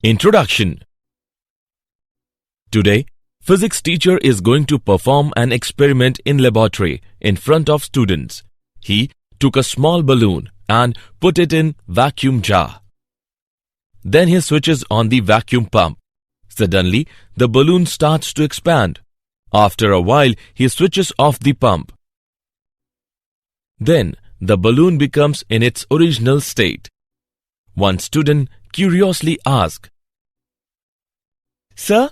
Introduction. Today, physics teacher is going to perform an experiment in laboratory in front of students. He took a small balloon and put it in vacuum jar. Then he switches on the vacuum pump. Suddenly, the balloon starts to expand. After a while, he switches off the pump. Then, the balloon becomes in its original state. One student curiously asked, "Sir,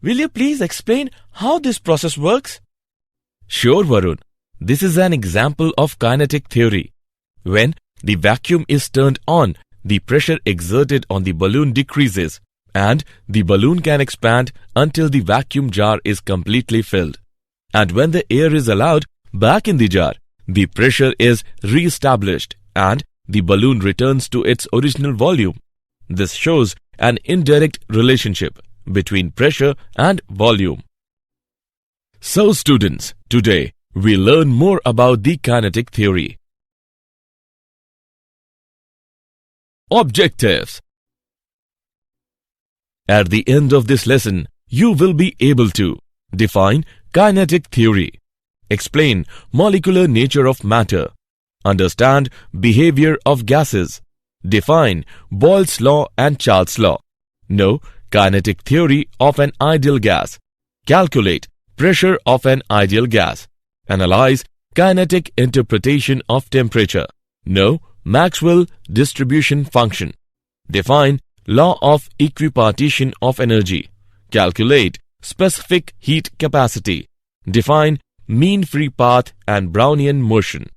will you please explain how this process works?" "Sure, Varun. This is an example of kinetic theory. When the vacuum is turned on, the pressure exerted on the balloon decreases, and the balloon can expand until the vacuum jar is completely filled. And when the air is allowed back in the jar, the pressure is re-established and the balloon returns to its original volume. This shows an indirect relationship between pressure and volume." So students, today we learn more about the kinetic theory. Objectives. At the end of this lesson, you will be able to define kinetic theory, explain molecular nature of matter, understand behavior of gases, define Boyle's law and Charles' law, know kinetic theory of an ideal gas, calculate pressure of an ideal gas, analyze kinetic interpretation of temperature, know Maxwell distribution function, define law of equipartition of energy, calculate specific heat capacity, define mean free path and Brownian motion.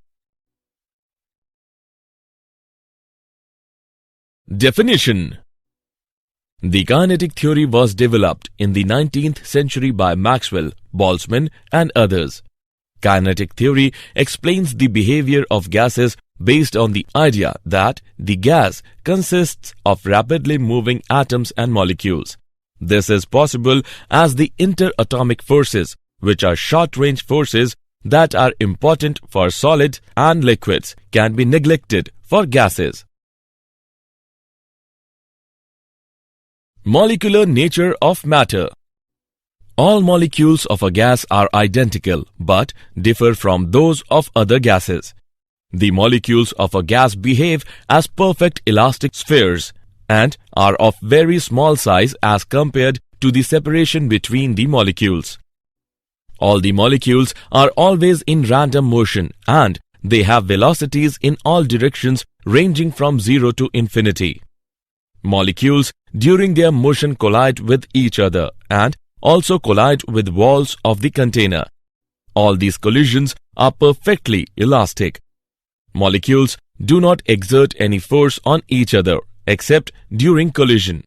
Definition. The kinetic theory was developed in the 19th century by Maxwell, Boltzmann and others. Kinetic theory explains the behavior of gases based on the idea that the gas consists of rapidly moving atoms and molecules. This is possible as the interatomic forces, which are short-range forces that are important for solids and liquids, can be neglected for gases. Molecular nature of matter. All molecules of a gas are identical but differ from those of other gases. The molecules of a gas behave as perfect elastic spheres and are of very small size as compared to the separation between the molecules. All the molecules are always in random motion and they have velocities in all directions ranging from 0 to infinity. Molecules during their motion collide with each other and also collide with walls of the container. All these collisions are perfectly elastic. Molecules do not exert any force on each other except during collision.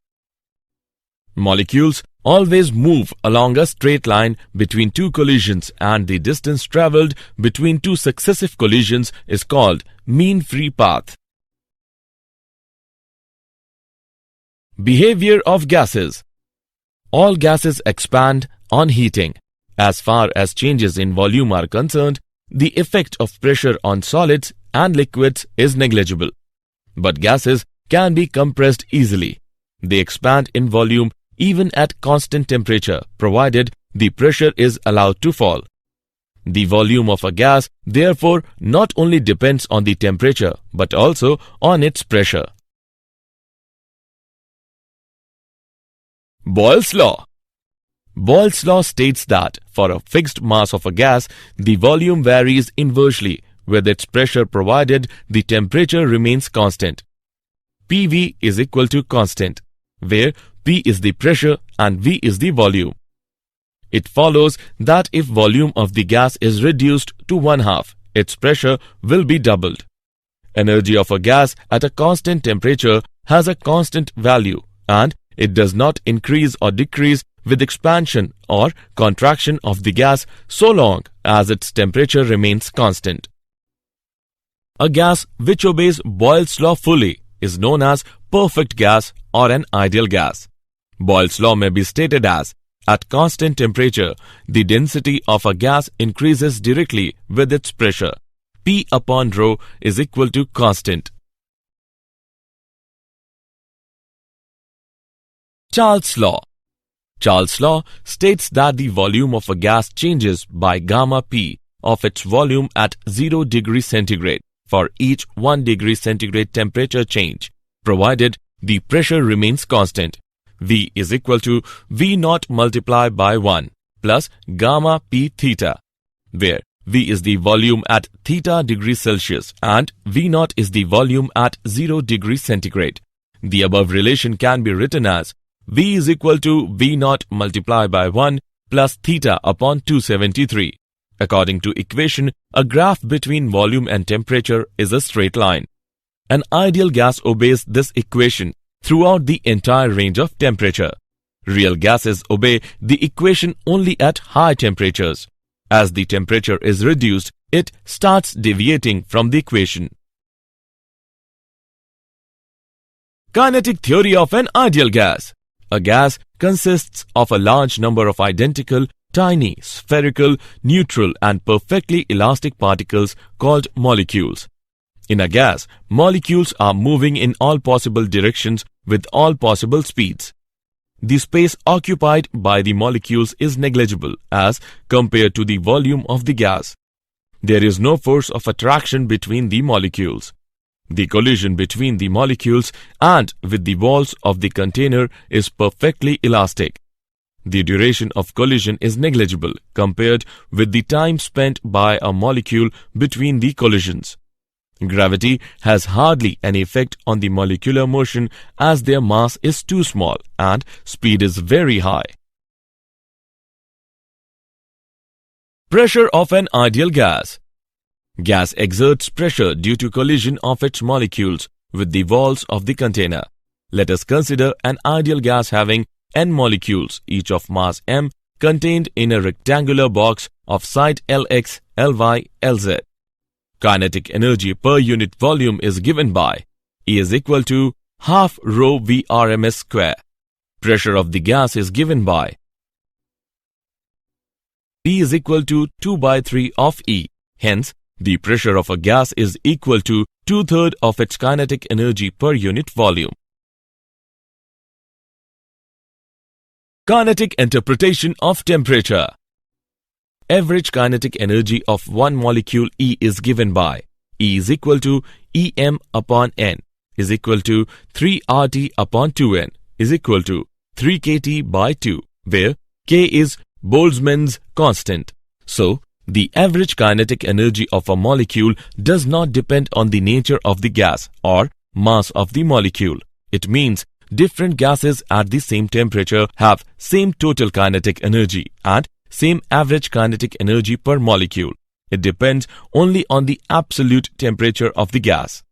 Molecules always move along a straight line between two collisions, and the distance traveled between two successive collisions is called mean free path. Behavior of gases. All gases expand on heating. As far as changes in volume are concerned, the effect of pressure on solids and liquids is negligible. But gases can be compressed easily. They expand in volume even at constant temperature, provided the pressure is allowed to fall. The volume of a gas, therefore, not only depends on the temperature, but also on its pressure. Boyle's law. Boyle's law states that for a fixed mass of a gas, the volume varies inversely with its pressure provided the temperature remains constant. PV is equal to constant, where P is the pressure and V is the volume. It follows that if volume of the gas is reduced to 1/2, its pressure will be doubled. Energy of a gas at a constant temperature has a constant value and it does not increase or decrease with expansion or contraction of the gas so long as its temperature remains constant. A gas which obeys Boyle's law fully is known as perfect gas or an ideal gas. Boyle's law may be stated as, at constant temperature, the density of a gas increases directly with its pressure. P upon rho is equal to constant. Charles' law. Charles' law states that the volume of a gas changes by gamma P of its volume at 0 degrees centigrade for each 1 degree centigrade temperature change, provided the pressure remains constant. V is equal to V naught multiplied by 1 plus gamma P theta, where V is the volume at theta degrees Celsius and V naught is the volume at 0 degrees centigrade. The above relation can be written as V is equal to V naught multiplied by 1 plus theta upon 273. According to equation, a graph between volume and temperature is a straight line. An ideal gas obeys this equation throughout the entire range of temperature. Real gases obey the equation only at high temperatures. As the temperature is reduced, it starts deviating from the equation. Kinetic theory of an ideal gas. A gas consists of a large number of identical, tiny, spherical, neutral and perfectly elastic particles called molecules. In a gas, molecules are moving in all possible directions with all possible speeds. The space occupied by the molecules is negligible as compared to the volume of the gas. There is no force of attraction between the molecules. The collision between the molecules and with the walls of the container is perfectly elastic. The duration of collision is negligible compared with the time spent by a molecule between the collisions. Gravity has hardly any effect on the molecular motion as their mass is too small and speed is very high. Pressure of an ideal gas. Gas exerts pressure due to collision of its molecules with the walls of the container. Let us consider an ideal gas having n molecules, each of mass m, contained in a rectangular box of side Lx, Ly, Lz. Kinetic energy per unit volume is given by E is equal to half rho V RMS square. Pressure of the gas is given by P is equal to 2 by 3 of E. Hence, the pressure of a gas is equal to 2/3 of its kinetic energy per unit volume. Kinetic interpretation of temperature. Average kinetic energy of one molecule E is given by E is equal to Em upon N is equal to 3 RT upon 2N is equal to 3 kT by 2, where K is Boltzmann's constant. So, the average kinetic energy of a molecule does not depend on the nature of the gas or mass of the molecule. It means different gases at the same temperature have same total kinetic energy and same average kinetic energy per molecule. It depends only on the absolute temperature of the gas.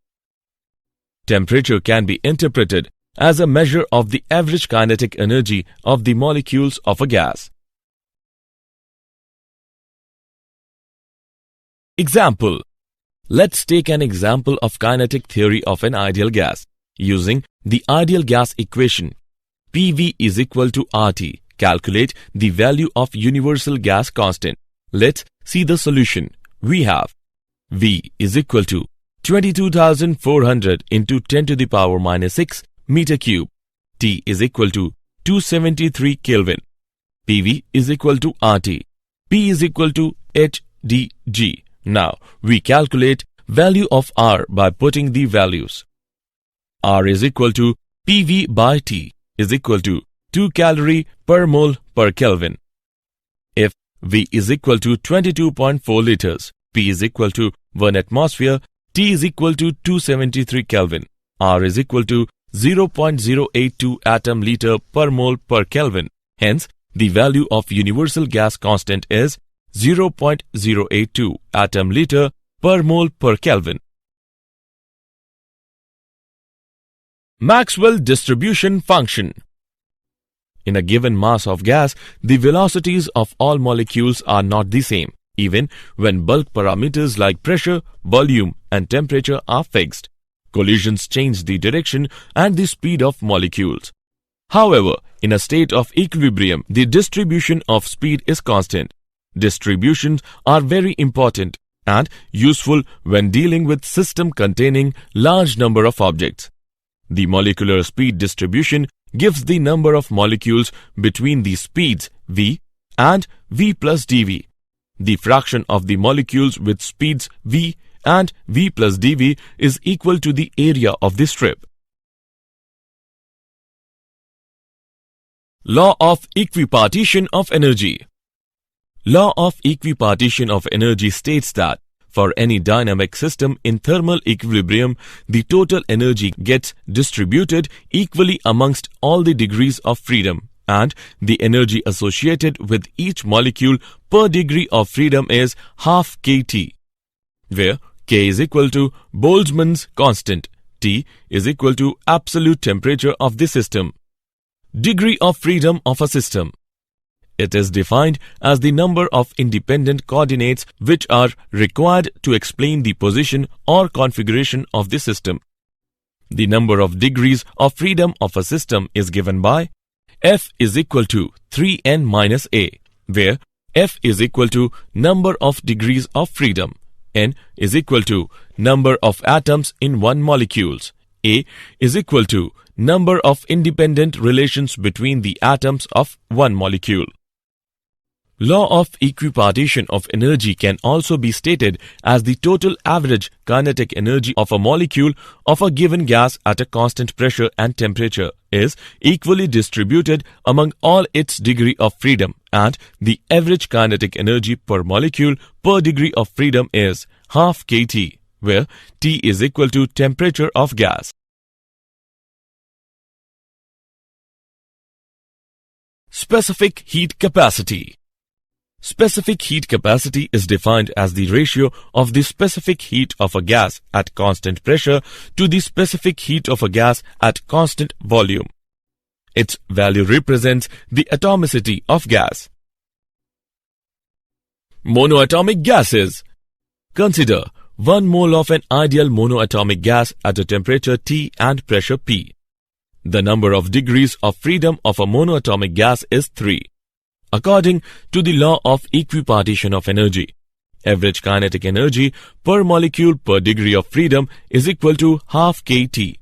Temperature can be interpreted as a measure of the average kinetic energy of the molecules of a gas. Example. Let's take an example of kinetic theory of an ideal gas. Using the ideal gas equation, PV is equal to RT. Calculate the value of universal gas constant. Let's see the solution. We have V is equal to 22,400 into 10 to the power minus 6 meter cube. T is equal to 273 Kelvin. PV is equal to RT. P is equal to HDG. Now, we calculate value of R by putting the values. R is equal to PV by T is equal to 2 calorie per mole per Kelvin. If V is equal to 22.4 liters, P is equal to 1 atmosphere, T is equal to 273 Kelvin, R is equal to 0.082 atom liter per mole per Kelvin. Hence, the value of universal gas constant is 0.082 atom liter per mole per Kelvin. Maxwell distribution function. In a given mass of gas, the velocities of all molecules are not the same, even when bulk parameters like pressure, volume, and temperature are fixed. Collisions change the direction and the speed of molecules. However, in a state of equilibrium, the distribution of speed is constant. Distributions are very important and useful when dealing with system containing large number of objects. The molecular speed distribution gives the number of molecules between the speeds v and v plus dv. The fraction of the molecules with speeds v and v plus dv is equal to the area of the strip. Law of equipartition of energy. Law of equipartition of energy states that for any dynamic system in thermal equilibrium, the total energy gets distributed equally amongst all the degrees of freedom, and the energy associated with each molecule per degree of freedom is half kT, where K is equal to Boltzmann's constant, T is equal to absolute temperature of the system. Degree of freedom of a system. It is defined as the number of independent coordinates which are required to explain the position or configuration of the system. The number of degrees of freedom of a system is given by F is equal to 3n minus A, where F is equal to number of degrees of freedom, N is equal to number of atoms in one molecules, A is equal to number of independent relations between the atoms of one molecule. Law of equipartition of energy can also be stated as the total average kinetic energy of a molecule of a given gas at a constant pressure and temperature is equally distributed among all its degree of freedom, and the average kinetic energy per molecule per degree of freedom is half kT, where T is equal to temperature of gas. Specific heat capacity. Specific heat capacity is defined as the ratio of the specific heat of a gas at constant pressure to the specific heat of a gas at constant volume. Its value represents the atomicity of gas. Monoatomic gases. Consider 1 mole of an ideal monoatomic gas at a temperature T and pressure P. The number of degrees of freedom of a monoatomic gas is 3. According to the law of equipartition of energy, average kinetic energy per molecule per degree of freedom is equal to half kT.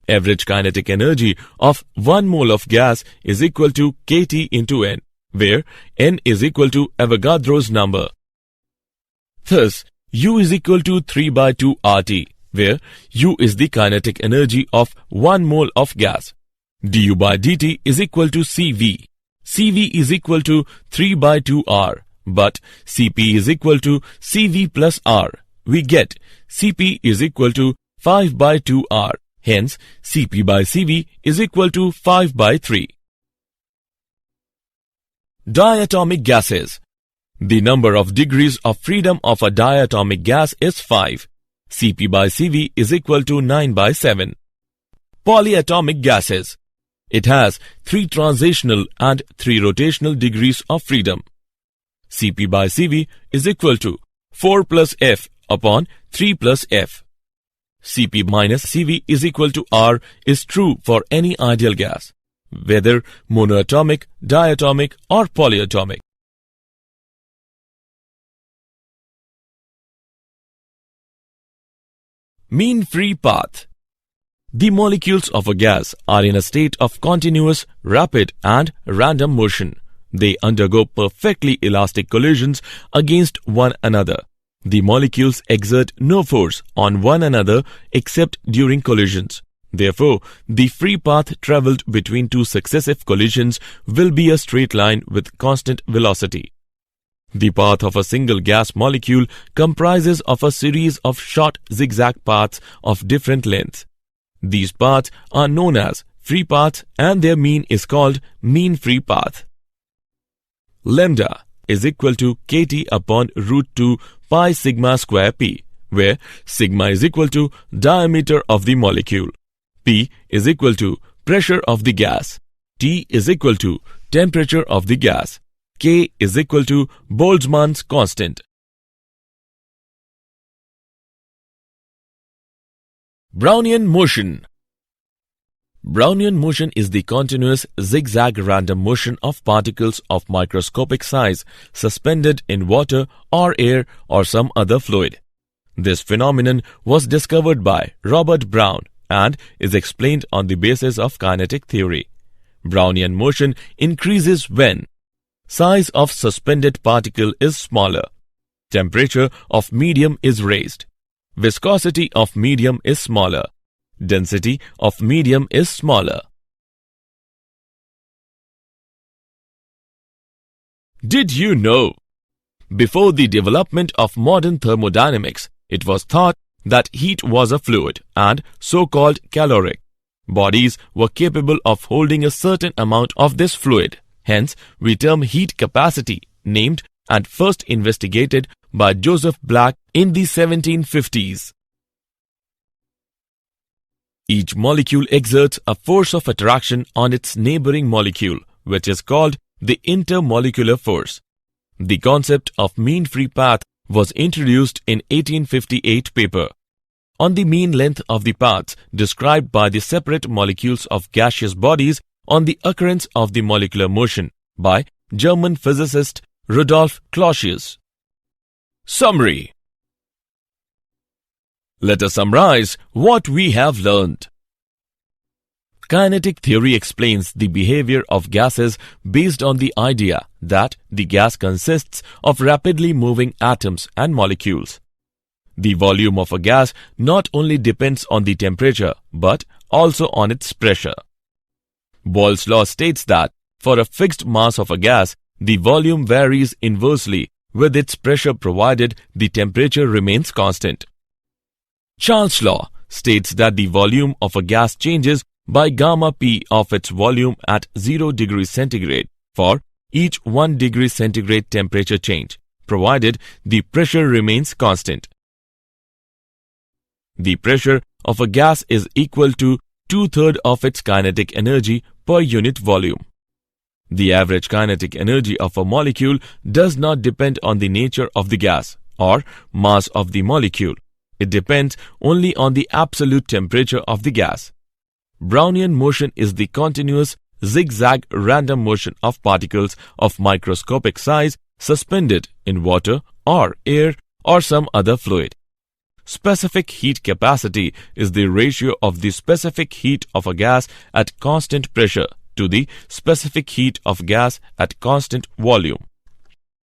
Average kinetic energy of 1 mole of gas is equal to kT into N, where N is equal to Avogadro's number. Thus, U is equal to 3 by 2 RT, where U is the kinetic energy of 1 mole of gas. Du by dt is equal to CV. CV is equal to 3 by 2 R, but Cp is equal to Cv plus R. We get Cp is equal to 5 by 2 R. Hence, Cp by Cv is equal to 5 by 3. Diatomic gases. The number of degrees of freedom of a diatomic gas is 5. Cp by Cv is equal to 9 by 7. Polyatomic gases. It has 3 translational and 3 rotational degrees of freedom. Cp by Cv is equal to 4 plus F upon 3 plus F. Cp minus Cv is equal to R is true for any ideal gas, whether monoatomic, diatomic or polyatomic. Mean free path. The molecules of a gas are in a state of continuous, rapid and random motion. They undergo perfectly elastic collisions against one another. The molecules exert no force on one another except during collisions. Therefore, the free path travelled between two successive collisions will be a straight line with constant velocity. The path of a single gas molecule comprises of a series of short zigzag paths of different lengths. These paths are known as free paths and their mean is called mean free path. Lambda is equal to kT upon root 2 pi sigma square p, where sigma is equal to diameter of the molecule, p is equal to pressure of the gas, T is equal to temperature of the gas, K is equal to Boltzmann's constant. Brownian motion. Brownian motion is the continuous zigzag random motion of particles of microscopic size suspended in water or air or some other fluid. This phenomenon was discovered by Robert Brown and is explained on the basis of kinetic theory. Brownian motion increases when size of suspended particle is smaller, temperature of medium is raised, viscosity of medium is smaller, density of medium is smaller. Did you know? Before the development of modern thermodynamics, it was thought that heat was a fluid and so-called caloric. Bodies were capable of holding a certain amount of this fluid. Hence, we term heat capacity, named and first investigated by Joseph Black in the 1750s. Each molecule exerts a force of attraction on its neighboring molecule, which is called the intermolecular force. The concept of mean free path was introduced in 1858 paper on the mean length of the paths described by the separate molecules of gaseous bodies on the occurrence of the molecular motion by German physicist Rudolf Clausius. Summary. Let us summarize what we have learned. Kinetic theory explains the behavior of gases based on the idea that the gas consists of rapidly moving atoms and molecules. The volume of a gas not only depends on the temperature but also on its pressure. Boyle's law states that for a fixed mass of a gas, the volume varies inversely with its pressure provided the temperature remains constant. Charles' law states that the volume of a gas changes by gamma P of its volume at 0 degrees centigrade for each 1 degree centigrade temperature change, provided the pressure remains constant. The pressure of a gas is equal to 2/3 of its kinetic energy per unit volume. The average kinetic energy of a molecule does not depend on the nature of the gas or mass of the molecule. It depends only on the absolute temperature of the gas. Brownian motion is the continuous zigzag random motion of particles of microscopic size suspended in water or air or some other fluid. Specific heat capacity is the ratio of the specific heat of a gas at constant pressure to the specific heat of gas at constant volume.